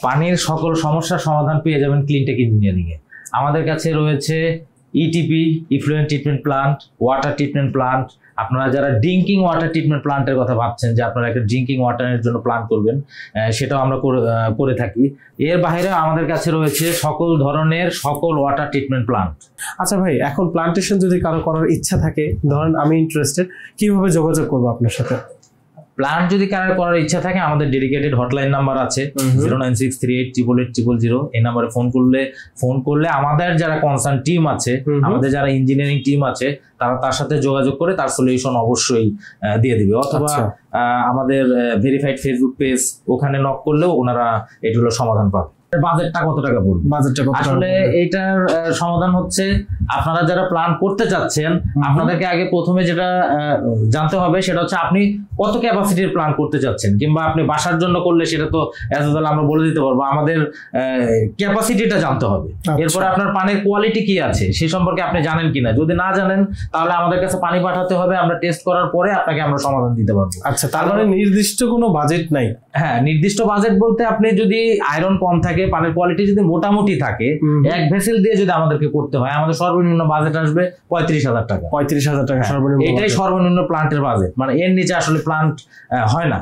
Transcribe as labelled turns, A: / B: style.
A: পানির সকল সমস্যার সমাধান পেয়ে যাবেন ক্লিনটেক ইঞ্জিনিয়ারিং এ। আমাদের কাছে রয়েছে ETP, effluent treatment plant, water treatment plant. আপনারা যারা ড্রিঙ্কিং ওয়াটার ট্রিটমেন্ট প্লান্টের কথা ভাবছেন যে আপনারা একটা ড্রিঙ্কিং ওয়াটারের জন্য প্ল্যান করবেন, সেটাও আমরা করে থাকি। এর বাইরে আমাদের কাছে রয়েছে সকল ধরনের ওয়াটার ট্রিটমেন্ট প্লান্ট।
B: আচ্ছা ভাই, এখন প্লান্টেশন যদি কারো করার ইচ্ছা থাকে, ধরেন আমি ইন্টারেস্টেড, কিভাবে যোগাযোগ করবো আপনার সাথে?
A: প্ল্যান্ট যদি কারোর করার ইচ্ছা থাকে, আমাদের ডেডিকেটেড হটলাইন নাম্বার আছে 09638888800। এই নাম্বারে ফোন করলে আমাদের যারা কনসার্ন টিম আছে, আমাদের যারা ইঞ্জিনিয়ারিং টিম আছে, তার সাথে যোগাযোগ করে তার সলিউশন অবশ্যই দিয়ে দিবে। অথবা আমাদের ভেরিফাইড ফেসবুক পেজ, ওখানে নক করলেও ওনারা এগুলো সমাধান পাবে। বাজেটটা কত টাকা পড়বে? আসলে এইটার সমাধান হচ্ছে, আপনারা যারা প্ল্যান করতে চাচ্ছেন, আপনাদেরকে আগে প্রথমে যেটা জানতে হবে সেটা হচ্ছে আপনি কত ক্যাপাসিটির প্ল্যান করতে চাচ্ছেন, কিংবা আপনি বাসার জন্য করলে সেটা তো আমরা বলে দিতে পারবো। আমাদের ক্যাপাসিটিটা জানতে হবে। এরপরে আপনার পানির কোয়ালিটি কি আছে সে সম্পর্কে আপনি জানেন কিনা। যদি না জানেন তাহলে আমাদের কাছে পানি পাঠাতে হবে, আমরা টেস্ট করার পরে আপনাকে আমরা সমাধান দিতে পারবো।
B: আচ্ছা, তার মানে নির্দিষ্ট কোনো বাজেট নাই?
A: হ্যাঁ, নির্দিষ্ট বাজেট বলতে আপনি যদি আয়রন কম থাকে, পানির কোয়ালিটি যদি মোটামুটি থাকে, এক ভেসেল দিয়ে যদি আমাদেরকে করতে হয়, আমাদের সর্বনিম্ন বাজেট আসবে 35,000 টাকা।
B: 35,000 টাকা সর্বনিম্ন?
A: এটাই সর্বনিম্ন প্লান্টের বাজেট, মানে এর নিচে আসলে প্লান্ট হয় না।